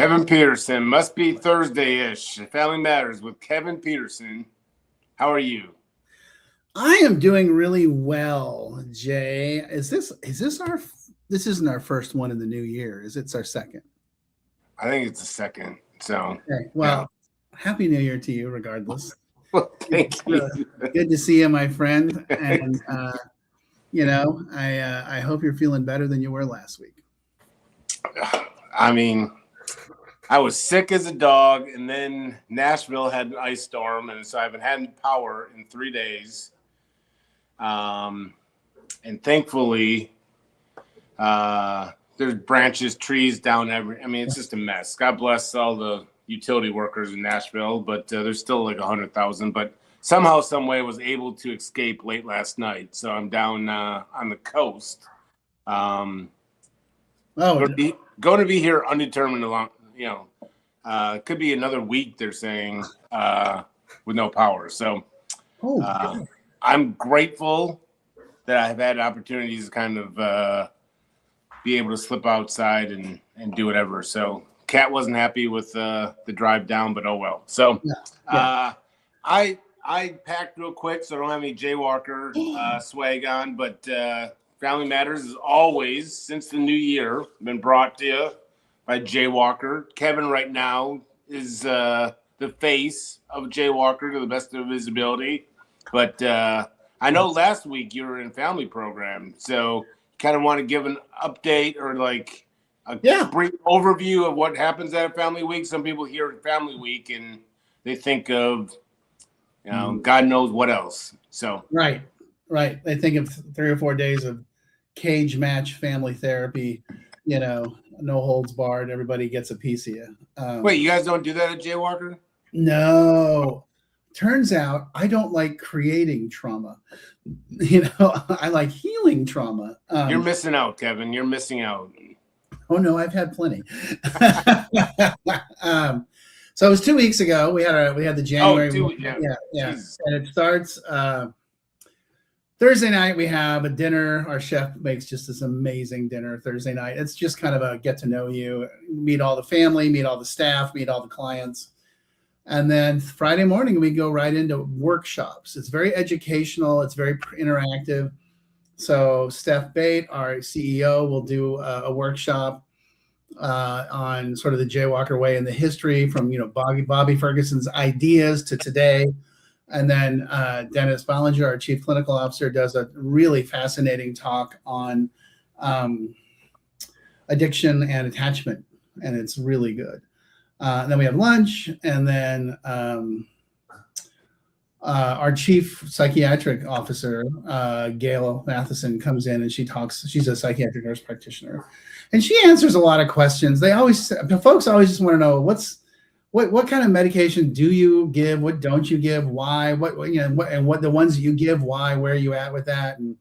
Kevin Peterson, must be Thursday-ish. Family Matters with Kevin Peterson. How are you? I am doing really well, Jay. This isn't our first one in the new year, is it? It's our second. I think it's the second. So, Okay. Well, happy New Year to you, regardless. well, thank you. Good to see you, my friend. And I hope you're feeling better than you were last week. I mean, I was sick as a dog, and then Nashville had an ice storm, and so I haven't had power in 3 days. And thankfully, there's branches, trees down it's just a mess. God bless all the utility workers in Nashville, but there's still like 100,000. But somehow, some way, was able to escape late last night. So I'm down on the coast. Going to be here undetermined long. It could be another week. They're saying with no power. So I'm grateful that I've had opportunities to kind of be able to slip outside and do whatever. So Kat wasn't happy with the drive down, but oh well. So I packed real quick, so I don't have any Jaywalker swag on, but Family Matters is always, since the new year, been brought to you by Jaywalker. Kevin right now is the face of Jaywalker to the best of his ability. But I know last week you were in family program, so kind of want to give an update or like a brief overview of what happens at Family Week. Some people hear Family Week and they think of, God knows what else. So right. They think of 3 or 4 days of cage match family therapy, no holds barred. Everybody gets a piece of you. Wait, you guys don't do that at Jaywalker? No. Turns out I don't like creating trauma. I like healing trauma. You're missing out, Kevin. You're missing out. Oh no, I've had plenty. So it was 2 weeks ago. We had the January. Yeah. And it starts Thursday night. We have a dinner. Our chef makes just this amazing dinner Thursday night. It's just kind of a get to know you, meet all the family, meet all the staff, meet all the clients. And then Friday morning, we go right into workshops. It's very educational. It's very interactive. So Steph Bate, our CEO, will do a workshop on sort of the Jaywalker way and the history from, Bobby Ferguson's ideas to today. And then Dennis Ballinger, our chief clinical officer, does a really fascinating talk on addiction and attachment. And it's really good. And then we have lunch, and then our chief psychiatric officer, Gail Matheson, comes in and she talks. She's a psychiatric nurse practitioner, and she answers a lot of questions. Folks always just want to know what kind of medication do you give? What don't you give? Why? What the ones that you give? Why? Where are you at with that? And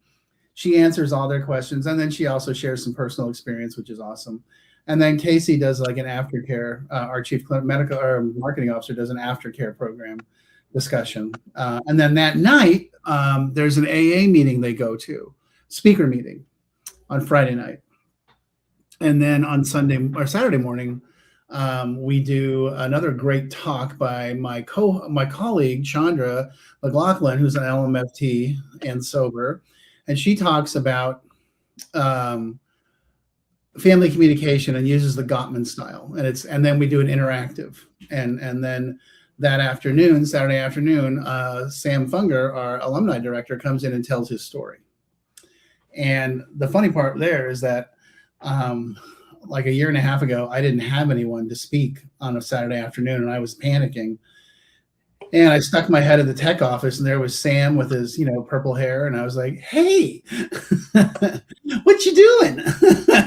she answers all their questions, and then she also shares some personal experience, which is awesome. And then Casey does like an aftercare. Our chief medical or marketing officer does an aftercare program discussion. And then that night, there's an AA meeting they go to, speaker meeting on Friday night. And then on Sunday or Saturday morning, we do another great talk by my colleague, Chandra McLaughlin, who's an LMFT and sober. And she talks about family communication and uses the Gottman style, and then we do an interactive, and then that afternoon, Saturday afternoon, Sam Funger, our alumni director, comes in and tells his story. And the funny part there is that like a year and a half ago, I didn't have anyone to speak on a Saturday afternoon, and I was panicking. And I stuck my head in the tech office, and there was Sam with his, purple hair. And I was like, "Hey, what you doing?"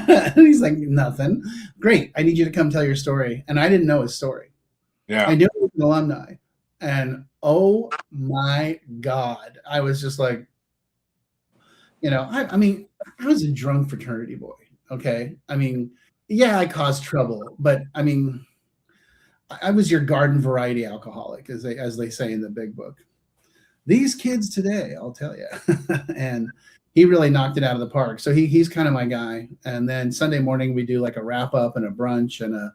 And he's like, "Nothing." "Great. I need you to come tell your story." And I didn't know his story. Yeah. I knew he was an alumni. And oh my God, I was just like, I was a drunk fraternity boy. Okay. I caused trouble, but I was your garden variety alcoholic, as they say in the big book. These kids today, I'll tell you. And he really knocked it out of the park. So he's kind of my guy. And then Sunday morning, we do like a wrap up and a brunch and a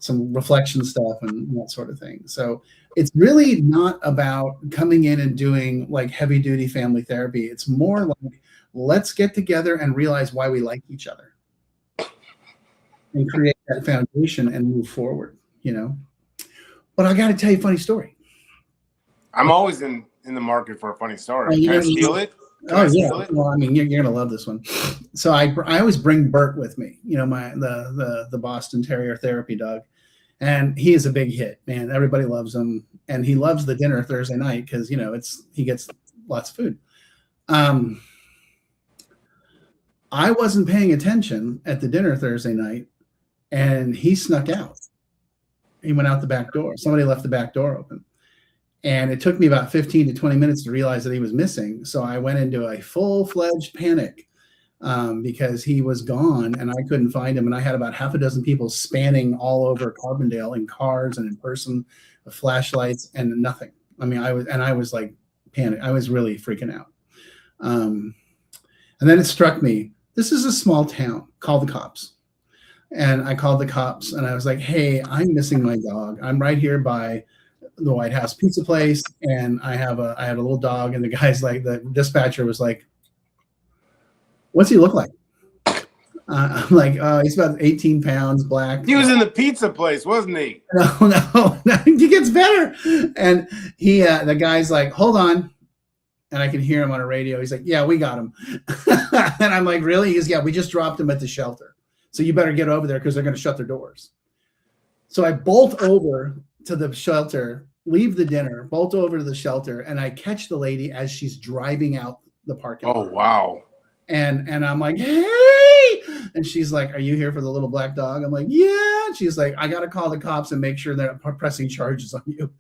some reflection stuff and that sort of thing. So it's really not about coming in and doing like heavy duty family therapy. It's more like, let's get together and realize why we like each other and create that foundation and move forward, you know. But I got to tell you a funny story. I'm always in the market for a funny story. Well, Can I steal it? Oh yeah. Well, I mean, you're gonna love this one. So I always bring Bert with me. You know, the Boston Terrier therapy dog, and he is a big hit, man. Everybody loves him, and he loves the dinner Thursday night because, you know, he gets lots of food. I wasn't paying attention at the dinner Thursday night, and he snuck out. He went out the back door. Somebody left the back door open. And it took me about 15 to 20 minutes to realize that he was missing. So I went into a full-fledged panic because he was gone and I couldn't find him. And I had about half a dozen people spanning all over Carbondale in cars and in person with flashlights and nothing. I mean, I was like panicked. I was really freaking out. And then it struck me, this is a small town. Call the cops. And I called the cops and I was like, hey, I'm missing my dog. I'm right here by the White House pizza place, and I had a little dog, and the guy's like, the dispatcher was like, what's he look like? I'm like, he's about 18 pounds, black. He was in the pizza place, wasn't he? No, he gets better. And the guy's like, hold on. And I can hear him on a radio. He's like, yeah, we got him. And I'm like, really? He's, yeah, we just dropped him at the shelter. So you better get over there because they're going to shut their doors. So I bolt over to the shelter, leave the dinner, bolt over to the shelter, and I catch the lady as she's driving out the parking lot. Oh, wow. And I'm like, hey! And she's like, are you here for the little black dog? I'm like, yeah. And she's like, I got to call the cops and make sure they're pressing charges on you.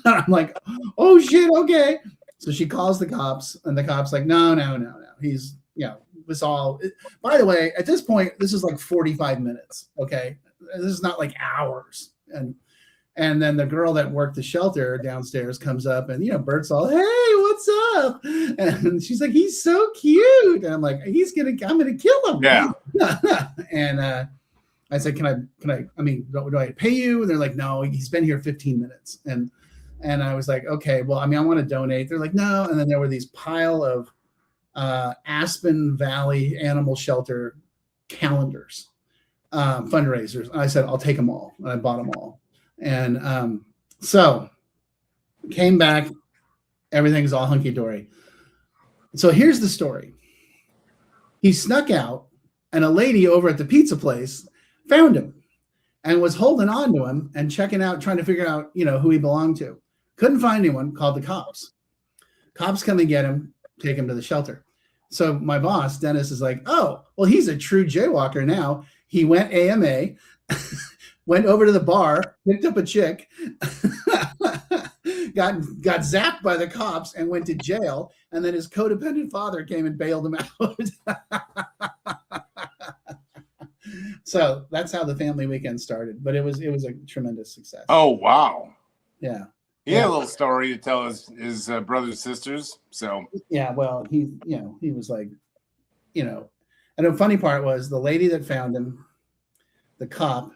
I'm like, oh, shit, okay. So she calls the cops, and the cop's like, no. He's, it was all. By the way, at this point, this is like 45 minutes, okay? This is not like hours. And then the girl that worked the shelter downstairs comes up and, Bert's all, hey, what's up? And she's like, he's so cute. And I'm like, I'm going to kill him. Yeah. And I said, do I pay you? And they're like, no, he's been here 15 minutes. And I was like, okay, well, I want to donate. They're like, no. And then there were these pile of Aspen Valley Animal Shelter calendars, fundraisers. And I said, I'll take them all. And I bought them all. And so came back, everything's all hunky-dory. So here's the story. He snuck out, and a lady over at the pizza place found him and was holding on to him and checking out, trying to figure out, who he belonged to. Couldn't find anyone, called the cops. Cops come and get him, take him to the shelter. So my boss, Dennis, is like, oh, well, he's a true jaywalker now. He went AMA, went over to the bar, picked up a chick, got zapped by the cops and went to jail. And then his codependent father came and bailed him out. So that's how the family weekend started. But it was a tremendous success. Oh, wow. Yeah. He had a little story to tell his brothers and sisters. So yeah, well, he was like, and the funny part was the lady that found him, the cop,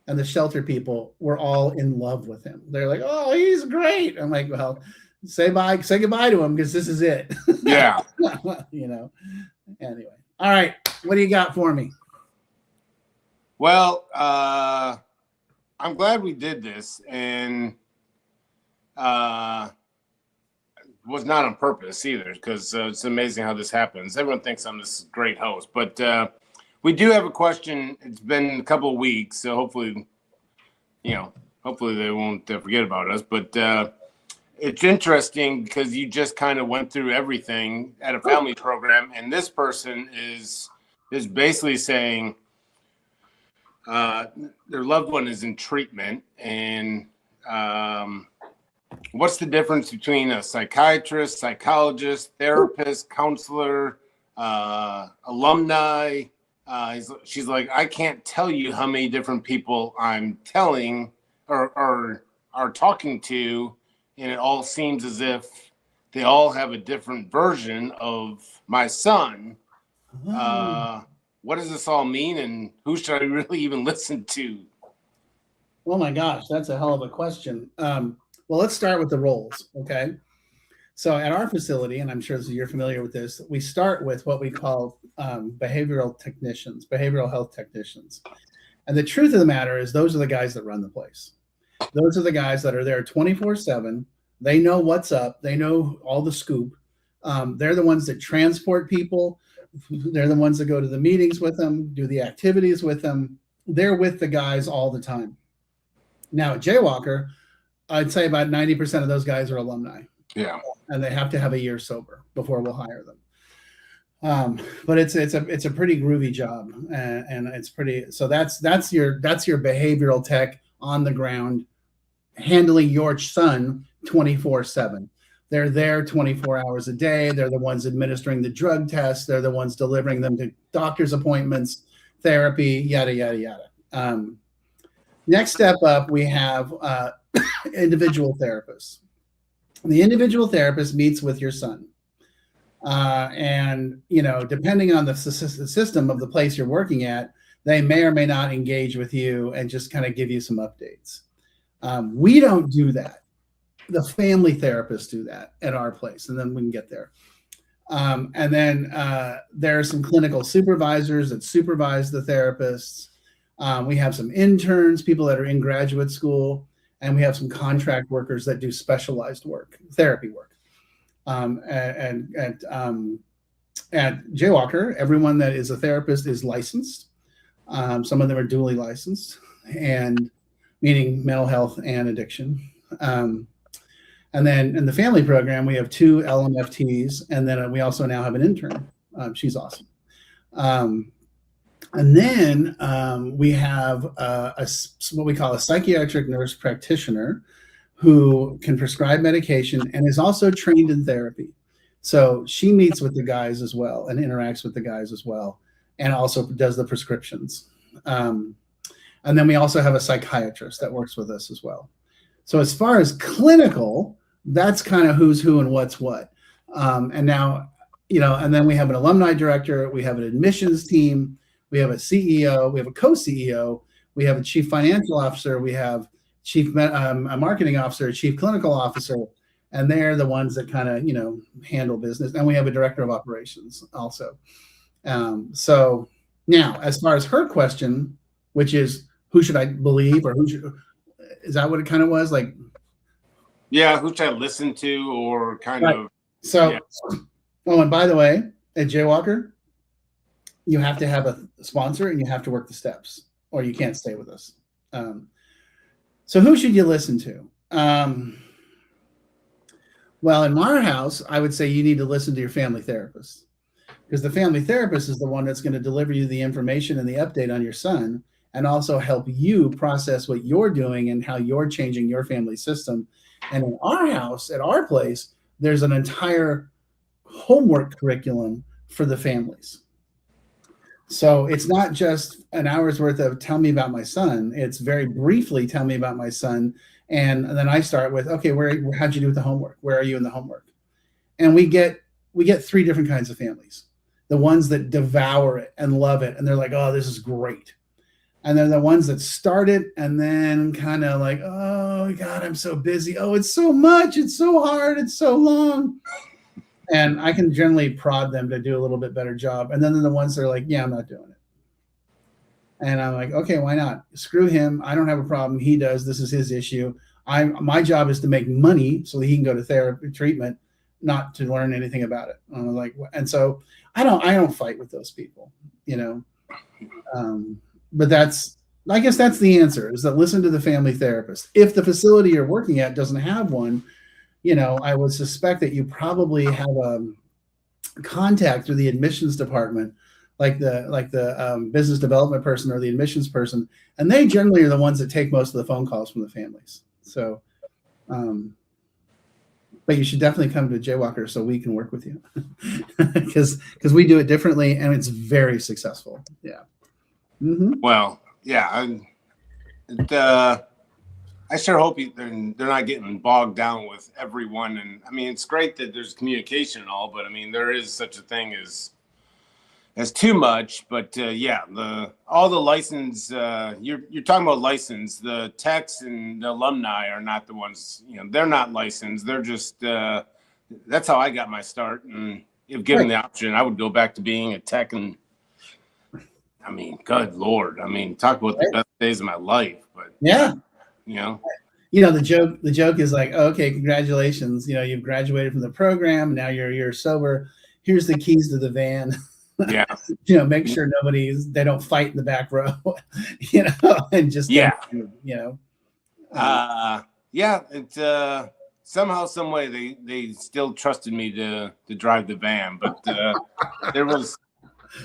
and the shelter people were all in love with him. They're like, oh, he's great. I'm like, well, say goodbye to him because this is it. Yeah. Anyway. All right. What do you got for me? Well, I'm glad we did this, and was not on purpose either, because it's amazing how this happens. Everyone thinks I'm this great host, but we do have a question. It's been a couple of weeks, so hopefully they won't forget about us. But it's interesting because you just kind of went through everything at a family program, and this person is basically saying their loved one is in treatment, and what's the difference between a psychiatrist, psychologist, therapist, counselor, alumni? She's like, I can't tell you how many different people I'm telling or are talking to, and it all seems as if they all have a different version of my son. What does this all mean, and who should I really even listen to? Oh my gosh, that's a hell of a question. Well, let's start with the roles, okay? So at our facility, and I'm sure you're familiar with this, we start with what we call behavioral technicians, behavioral health technicians. And the truth of the matter is, those are the guys that run the place. Those are the guys that are there 24/7. They know what's up. They know all the scoop. They're the ones that transport people. They're the ones that go to the meetings with them, do the activities with them. They're with the guys all the time. Now at Jaywalker, I'd say about 90% of those guys are alumni. Yeah. And they have to have a year sober before we'll hire them. But it's a pretty groovy job, and it's pretty. So that's your behavioral tech on the ground, handling your son 24/7. They're there 24 hours a day. They're the ones administering the drug tests. They're the ones delivering them to doctor's appointments, therapy, yada yada yada. Next step up, we have individual therapists. The individual therapist meets with your son. And, depending on the system of the place you're working at, they may or may not engage with you and just kind of give you some updates. We don't do that. The family therapists do that at our place, and then we can get there. And then there are some clinical supervisors that supervise the therapists. We have some interns, people that are in graduate school, and we have some contract workers that do specialized work, therapy work. At Jaywalker, everyone that is a therapist is licensed. Some of them are dually licensed, and meaning mental health and addiction. And then in the family program, we have 2 LMFTs, and then we also now have an intern. She's awesome. And then we have what we call a psychiatric nurse practitioner who can prescribe medication and is also trained in therapy. So she meets with the guys as well and interacts with the guys as well, and also does the prescriptions. And then we also have a psychiatrist that works with us as well. So as far as clinical, that's kind of who's who and what's what. And now, and then we have an alumni director, we have an admissions team, we have a CEO, we have a co-CEO, we have a chief financial officer, we have a marketing officer, a chief clinical officer, and they're the ones that kind of, handle business. And we have a director of operations also. So now, as far as her question, which is who should I believe, or is that what it kind of was? Like, yeah, who should I listen to, or kind of. So, Oh, and by the way, at Jaywalker, you have to have a sponsor and you have to work the steps, or you can't stay with us. So who should you listen to? Well, in our house, I would say you need to listen to your family therapist, because the family therapist is the one that's going to deliver you the information and the update on your son, and also help you process what you're doing and how you're changing your family system. And in our house, at our place, there's an entire homework curriculum for the families. So it's not just an hour's worth of tell me about my son. It's very briefly tell me about my son. And then I start with, okay, how'd you do with the homework? Where are you in the homework? And we get 3 different kinds of families. The ones that devour it and love it, and they're like, oh, this is great. And then the ones that start it and then kind of like, oh God, I'm so busy. Oh, it's so much. It's so hard. It's so long. And I can generally prod them to do a little bit better job. And then the ones that are like, yeah, I'm not doing it. And I'm like, okay, why not? Screw him. I don't have a problem. He does. This is his issue. My job is to make money so that he can go to therapy treatment, not to learn anything about it. And so I don't fight with those people, but I guess that's the answer, is that listen to the family therapist. If the facility you're working at doesn't have one, I would suspect that you probably have a contact through the admissions department, like the business development person or the admissions person, and they generally are the ones that take most of the phone calls from the families. So, but you should definitely come to Jaywalker so we can work with you, because we do it differently and it's very successful. Yeah. Mm-hmm. Well, yeah. I sure hope they're not getting bogged down with everyone. And I mean, it's great that there's communication and all, but I mean, there is such a thing as, as too much. But yeah, all the license you're talking about license. The techs and the alumni are not the ones. They're not licensed. They're just that's how I got my start. And if given the option, I would go back to being a tech. And I mean, good Lord, I mean, talk about the best days of my life. But yeah, the joke is like, oh, okay, congratulations, you've graduated from the program, now you're sober, here's the keys to the van. Yeah. Make sure they don't fight in the back row, and just it's somehow, some way they still trusted me to drive the van, but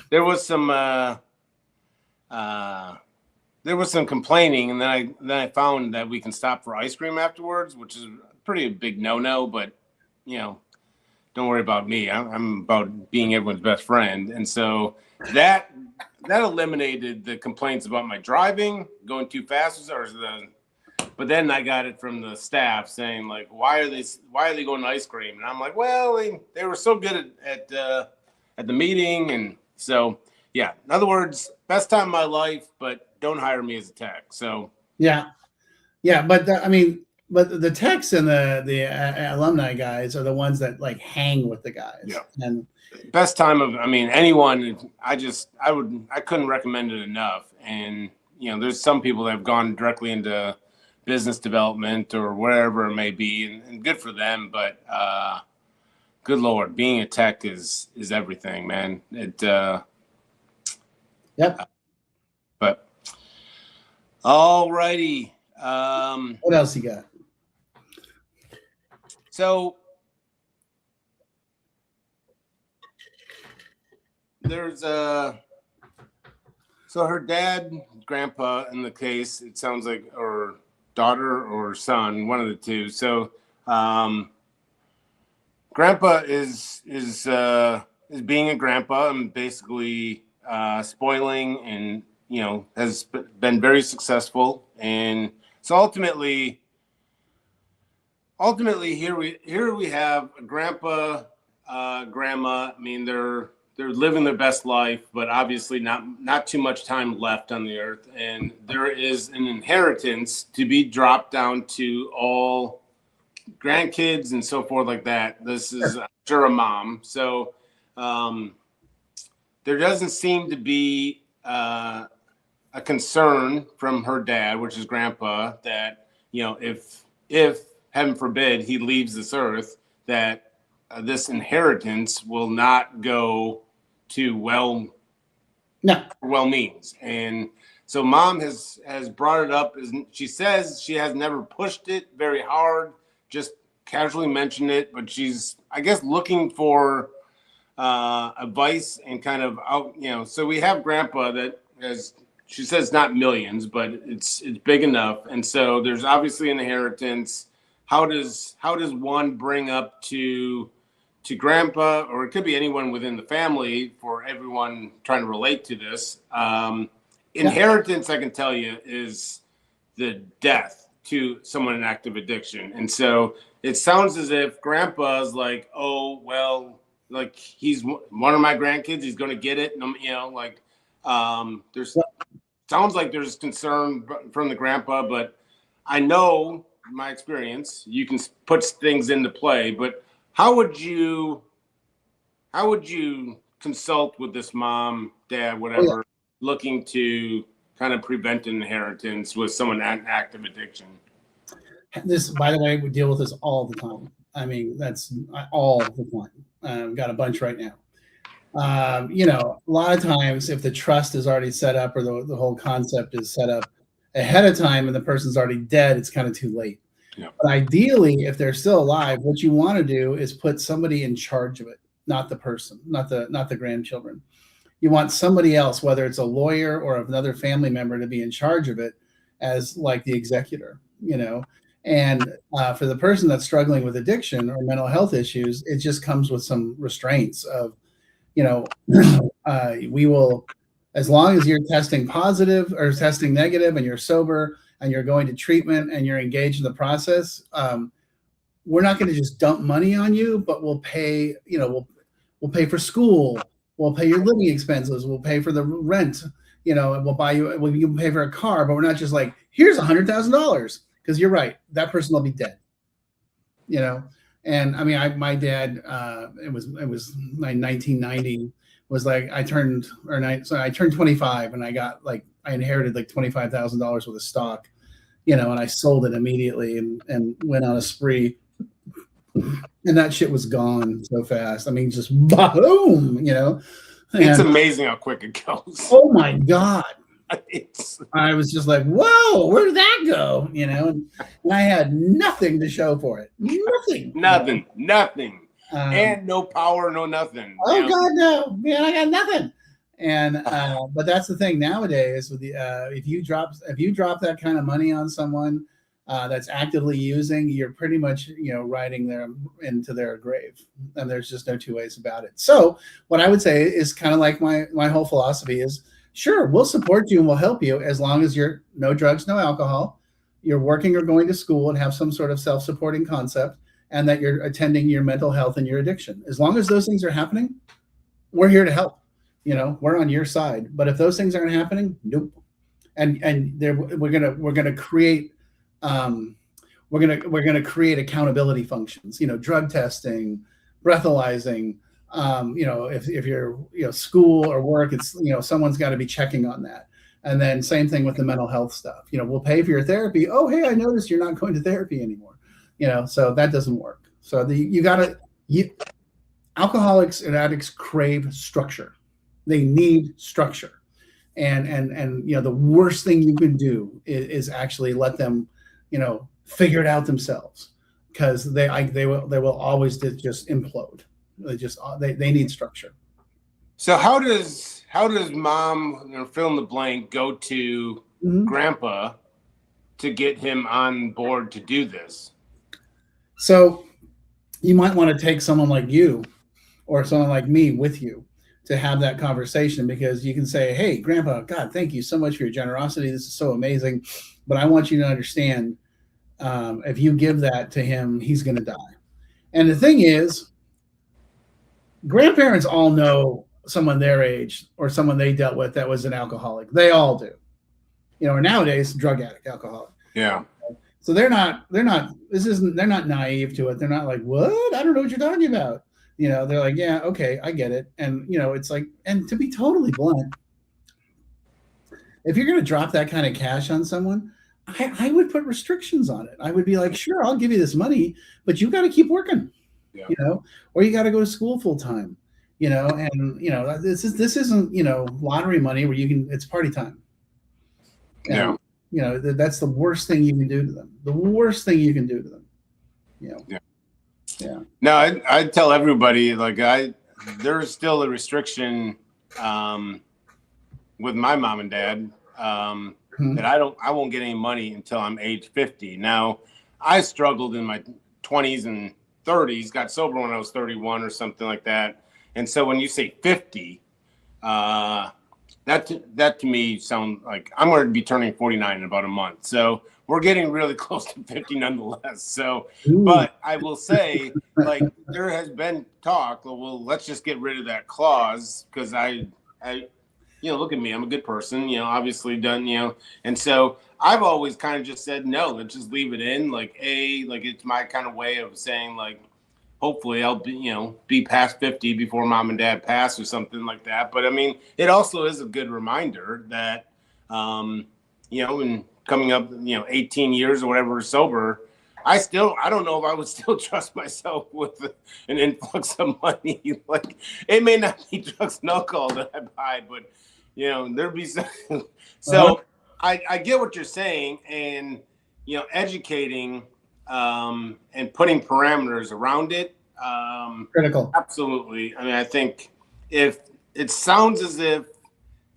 there was some complaining, and then I found that we can stop for ice cream afterwards, which is pretty big no-no, but don't worry about me. I'm about being everyone's best friend. And so that eliminated the complaints about my driving, going too fast, but then I got it from the staff saying, like, why are they going to ice cream? And I'm like, well, they were so good at the meeting. And so, yeah, in other words, best time of my life, but don't hire me as a tech. So yeah. But but the techs and the alumni guys are the ones that like hang with the guys. Yeah. And best time of, anyone. I couldn't recommend it enough. And there's some people that have gone directly into business development or wherever it may be, and good for them. But good Lord, being a tech is everything, man. It. Yep. But all righty. What else you got? So there's so her dad, grandpa in the case, it sounds like, or daughter or son, one of the two. So grandpa is being a grandpa and basically spoiling, and has been very successful. And so ultimately here we have a grandpa, grandma. They're living their best life, but obviously not too much time left on the earth. And there is an inheritance to be dropped down to all grandkids and so forth like that. This is sure a mom. So there doesn't seem to be a concern from her dad, which is grandpa, that if heaven forbid he leaves this earth, that this inheritance will not go to well means. And so mom has brought it up. She says she has never pushed it very hard, just casually mentioned it, but she's, I guess, looking for advice and kind of out. So we have grandpa that has, she says, not millions, but it's big enough. And so there's obviously an inheritance. How does one bring up to grandpa, or it could be anyone within the family, for everyone trying to relate to this? Inheritance, I can tell you, is the death to someone in active addiction. And so it sounds as if grandpa's like, oh, well, like, he's one of my grandkids, he's going to get it. And there's sounds like there's concern from the grandpa, but I know my experience, you can put things into play. But how would you consult with this mom, dad, whatever, looking to kind of prevent an inheritance with someone in active addiction? This, by the way, we deal with this all the time. That's all the time. Got a bunch right now. A lot of times, if the trust is already set up, or the whole concept is set up ahead of time and the person's already dead, it's kind of too late. Yeah. But ideally, if they're still alive, what you want to do is put somebody in charge of it, not the person, not the grandchildren. You want somebody else, whether it's a lawyer or another family member, to be in charge of it as like the executor, And for the person that's struggling with addiction or mental health issues, it just comes with some restraints of, we will, as long as you're testing positive or testing negative and you're sober and you're going to treatment and you're engaged in the process, we're not going to just dump money on you, but we'll pay, we'll pay for school. We'll pay your living expenses. We'll pay for the rent. You know, and we'll buy you. We can pay for a car, but we're not just like, here's $100,000, because you're right, that person will be dead. You know, and I mean, my dad. It was my 1990 was like I turned 25, and I inherited like $25,000 worth of stock. You know, and I sold it immediately and went on a spree. And that shit was gone so fast. I mean, just boom, you know. It's amazing how quick it goes. Oh my God. I was just like, whoa, where did that go? You know, and I had nothing to show for it. Nothing. And no power, no nothing. Oh God, no. Man, I got nothing. And but that's the thing nowadays with the if you drop that kind of money on someone that's actively using, you're pretty much, you know, riding them into their grave, and there's just no two ways about it. So what I would say is kind of like my whole philosophy is, sure, we'll support you and we'll help you as long as you're no drugs, no alcohol, you're working or going to school and have some sort of self-supporting concept, and that you're attending your mental health and your addiction. As long as those things are happening, we're here to help. You know, we're on your side. But if those things aren't happening, nope. And we're gonna create create accountability functions. You know, drug testing, breathalyzing. You know, if you're, you know, school or work, it's, you know, someone's got to be checking on that. And then same thing with the mental health stuff. You know, we'll pay for your therapy. Oh, hey, I noticed you're not going to therapy anymore. You know, so that doesn't work. So alcoholics and addicts crave structure. They need structure. And you know, the worst thing you can do is actually let them, you know, figure it out themselves, because they will always just implode. They need structure. So how does mom, you know, fill in the blank, go to grandpa to get him on board to do this? So you might want to take someone like you or someone like me with you to have that conversation, because you can say, hey, grandpa, God, thank you so much for your generosity. This is so amazing. But I want you to understand, if you give that to him, he's going to die. And the thing is, grandparents all know someone their age or someone they dealt with that was an alcoholic. They all do. You know, or nowadays, drug addict, alcoholic. Yeah. So they're not naive to it. They're not like, what? I don't know what you're talking about. You know, they're like, yeah, okay, I get it. And, you know, it's like, and to be totally blunt, if you're going to drop that kind of cash on someone, I would put restrictions on it. I would be like, sure, I'll give you this money, but you got to keep working, you know, or you got to go to school full time, you know, and, you know, this isn't, you know, lottery money where it's party time. And, you know, that's the worst thing you can do to them. The worst thing you can do to them, you know. Yeah. No, I tell everybody, like, there's still a restriction with my mom and dad that I won't get any money until I'm age 50. Now, I struggled in my 20s and 30s, got sober when I was 31 or something like that. And so when you say 50, that to me sounds like I'm going to be turning 49 in about a month. So we're getting really close to 50 nonetheless. So, but I will say, like, there has been talk, well, let's just get rid of that clause, because I, you know, look at me, I'm a good person, you know, obviously done, you know. And so I've always kind of just said, no, let's just leave it in. Like, it's my kind of way of saying, like, hopefully I'll be past 50 before mom and dad pass or something like that. But I mean, it also is a good reminder that, you know, in coming up, you know, 18 years or whatever sober, I don't know if I would still trust myself with an influx of money. Like, it may not be drugs and alcohol that I buy, but, you know, there'd be some. So I get what you're saying, and, you know, educating and putting parameters around it. Critical. Absolutely. I mean, I think if it sounds as if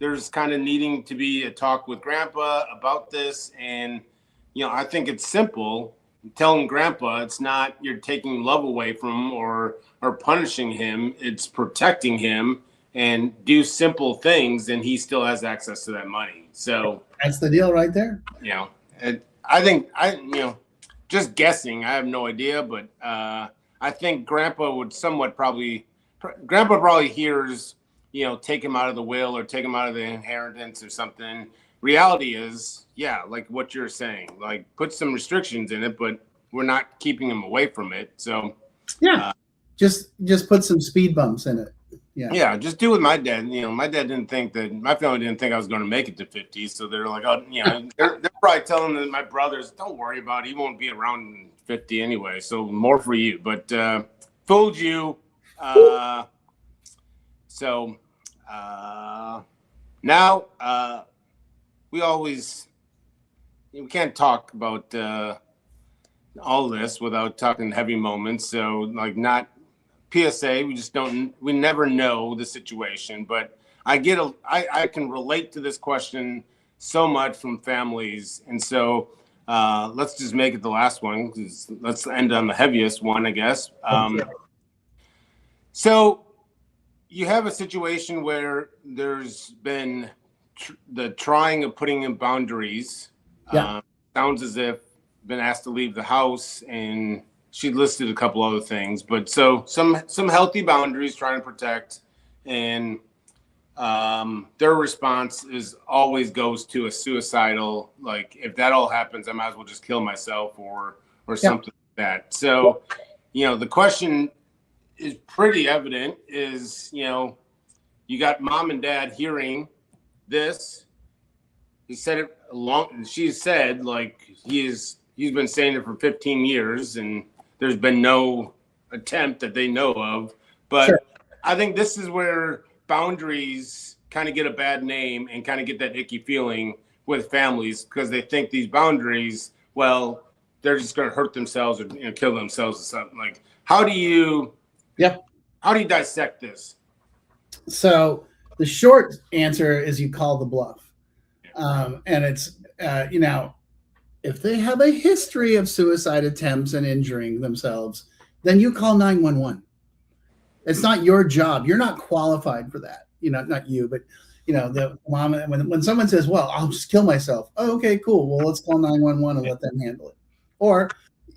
there's kind of needing to be a talk with grandpa about this, and, you know, I think it's simple. Telling grandpa it's not you're taking love away from him or punishing him. It's protecting him, and do simple things, and he still has access to that money. So that's the deal right there. You know, I think you know, just guessing, I have no idea, but I think grandpa probably hears take him out of the will or take him out of the inheritance or something. Reality is, yeah, like what you're saying, like put some restrictions in it, but we're not keeping him away from it. So yeah, just put some speed bumps in it. Yeah, just do with my dad. My dad didn't think that my family didn't think I was going to make it to 50. So they're like, oh, they're probably telling my brothers, don't worry about it. He won't be around 50 anyway. So more for you. But fooled you. So now we can't talk about all this without talking heavy moments. So like not PSA, we never know the situation, but I can relate to this question so much from families. And so let's just make it the last one. Let's end on the heaviest one, I guess. So you have a situation where there's been the trying of putting in boundaries. Sounds as if been asked to leave the house, and she listed a couple other things, but so some healthy boundaries trying to protect, and their response is always goes to a suicidal, like if that all happens, I might as well just kill myself or something like that. So, the question is pretty evident is, you got mom and dad hearing this. He said it she said like he's been saying it for 15 years and there's been no attempt that they know of. But sure. I think this is where boundaries kind of get a bad name and kind of get that icky feeling with families because they think these boundaries, well, they're just going to hurt themselves or kill themselves or something. Like, how do you dissect this? So the short answer is you call the bluff. And it's, if they have a history of suicide attempts and injuring themselves, then you call 911. It's not your job. You're not qualified for that. Not you, but the mom, when someone says, well, I'll just kill myself. Oh, okay, cool. Well, let's call 911 and let them handle it. Or,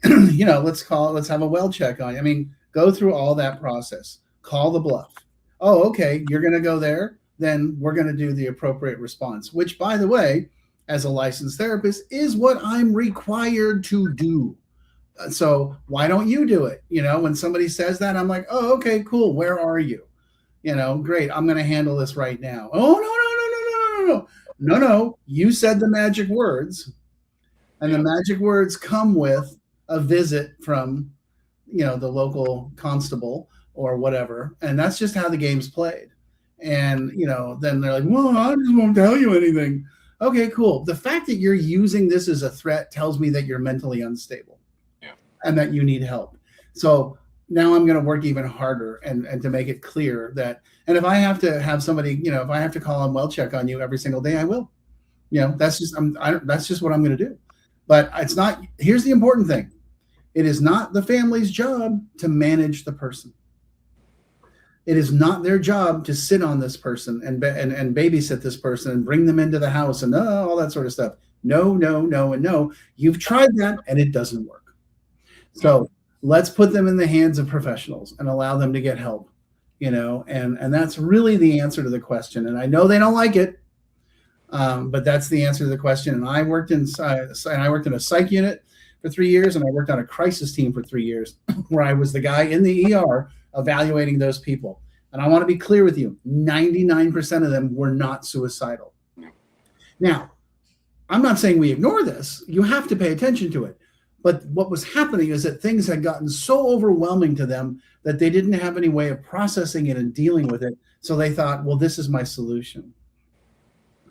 let's have a well check on you. I mean, go through all that process. Call the bluff. Oh, okay, you're going to go there. Then we're going to do the appropriate response, which, by the way, as a licensed therapist, is what I'm required to do. So why don't you do it? When somebody says that, I'm like, oh, okay, cool. Where are you? Great. I'm going to handle this right now. Oh, no. You said the magic words, and the magic words come with a visit from, the local constable or whatever. And that's just how the game's played. And, then they're like, well, I just won't tell you anything. Okay, cool. The fact that you're using this as a threat tells me that you're mentally unstable and that you need help. So now I'm going to work even harder and to make it clear that, and if I have to have somebody, if I have to call and well check on you every single day, I will. That's just what I'm going to do. But it's not, here's the important thing. It is not the family's job to manage the person. It is not their job to sit on this person and babysit this person and bring them into the house and all that sort of stuff. No, and no. You've tried that and it doesn't work. So let's put them in the hands of professionals and allow them to get help, and that's really the answer to the question. And I know they don't like it, but that's the answer to the question. And I worked in a psych unit for 3 years, and I worked on a crisis team for 3 years where I was the guy in the ER evaluating those people. And I want to be clear with you, 99% of them were not suicidal. Now, I'm not saying we ignore this. You have to pay attention to it. But what was happening is that things had gotten so overwhelming to them that they didn't have any way of processing it and dealing with it. So they thought, well, this is my solution.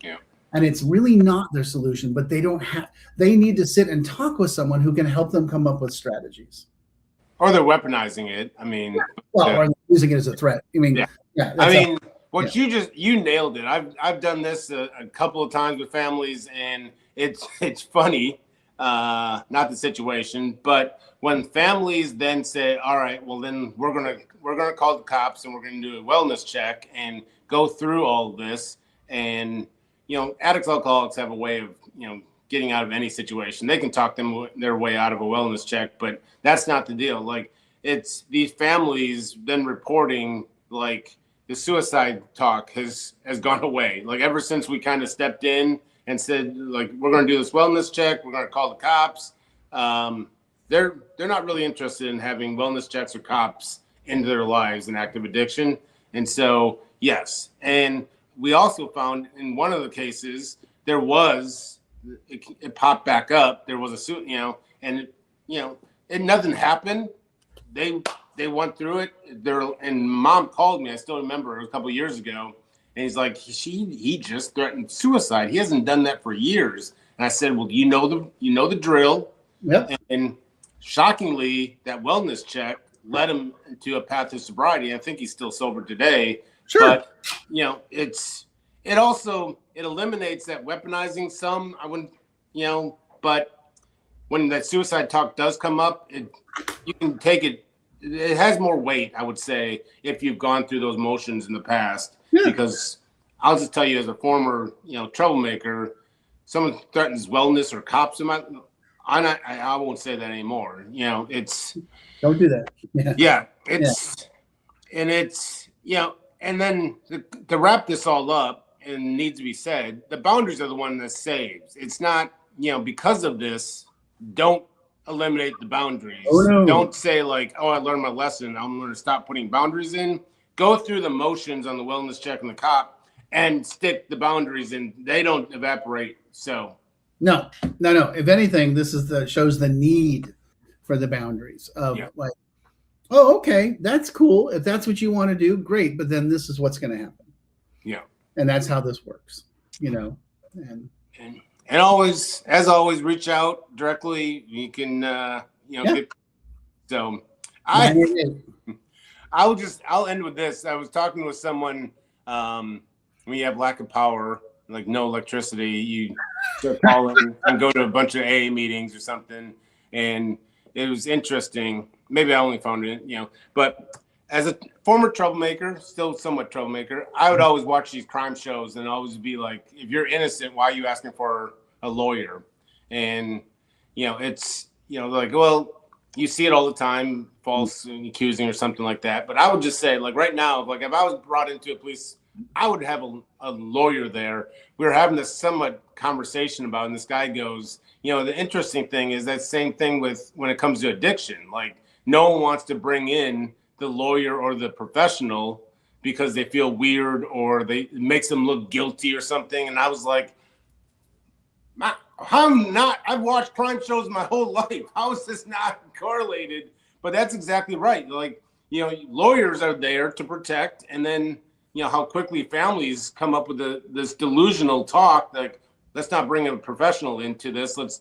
Yeah. And it's really not their solution, but they need to sit and talk with someone who can help them come up with strategies. Or they're weaponizing it. I mean, or they're using it as a threat. I mean, you nailed it. I've done this a couple of times with families, and it's funny, not the situation, but when families then say, "All right, well then we're gonna call the cops and we're gonna do a wellness check and go through all of this," and addicts, alcoholics have a way of getting out of any situation. They can talk their way out of a wellness check, but that's not the deal. Like, it's these families then reporting like the suicide talk has gone away. Like ever since we kind of stepped in and said, like, we're going to do this wellness check, we're going to call the cops. They're not really interested in having wellness checks or cops into their lives in active addiction. And so, yes. And we also found in one of the cases, it popped back up. There was a suit, and nothing happened. They went through it. And mom called me. I still remember it was a couple of years ago. And he's like, he just threatened suicide. He hasn't done that for years. And I said, well, you know the drill. Yep. And shockingly, that wellness check led him to a path of sobriety. I think he's still sober today. Sure. But it eliminates that weaponizing some. I wouldn't, but when that suicide talk does come up, you can take it. It has more weight, I would say, if you've gone through those motions in the past. Yeah. Because I'll just tell you, as a former, troublemaker, someone threatens wellness or cops, I won't say that anymore. Don't do that. Yeah. And then to wrap this all up, and needs to be said, the boundaries are the one that saves. It's not, because of this, don't eliminate the boundaries. Oh, no. Don't say like, I learned my lesson, I'm going to stop putting boundaries in. Go through the motions on the wellness check and the cop and stick the boundaries in. They don't evaporate. So no. If anything, this shows the need for the boundaries of like, oh, okay, that's cool. If that's what you want to do, great. But then this is what's going to happen. Yeah. And that's how this works, and always, as always, reach out directly. You can, I'll end with this. I was talking with someone, when you have lack of power, like no electricity, you start calling and go to a bunch of AA meetings or something. And it was interesting. Maybe I only found it, but as a former troublemaker, still somewhat troublemaker, I would always watch these crime shows and always be like, if you're innocent, why are you asking for a lawyer? And, it's, like, well, you see it all the time, false accusing or something like that. But I would just say, like right now, like if I was brought into a police, I would have a lawyer there. We were having this somewhat conversation about, and this guy goes, the interesting thing is that same thing with when it comes to addiction. Like no one wants to bring in the lawyer or the professional because they feel weird or it makes them look guilty or something. And I was like, I've watched crime shows my whole life. How is this not correlated? But that's exactly right. Like, lawyers are there to protect. And then, how quickly families come up with this delusional talk, like, let's not bring a professional into this. Let's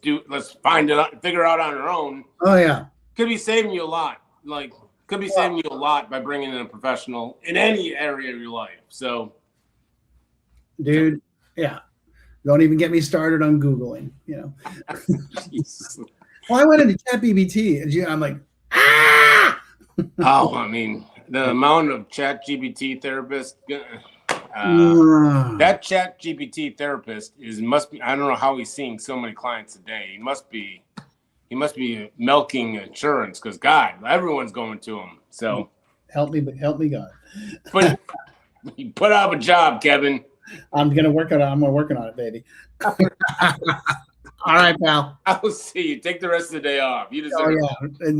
find it out, figure it out on our own. Oh yeah. Could be saving you a lot. Saving you a lot by bringing in a professional in any area of your life. So, dude, yeah. Don't even get me started on Googling, Well, I went into ChatGPT and I'm like, Oh, I mean, the amount of ChatGPT therapists, that ChatGPT therapist must be, I don't know how he's seeing so many clients a day. He must be milking insurance because God, everyone's going to him. So help me God. But you put out a job, Kevin. I'm working on it, baby. All right, pal. I'll see you. Take the rest of the day off. You deserve it. Yeah.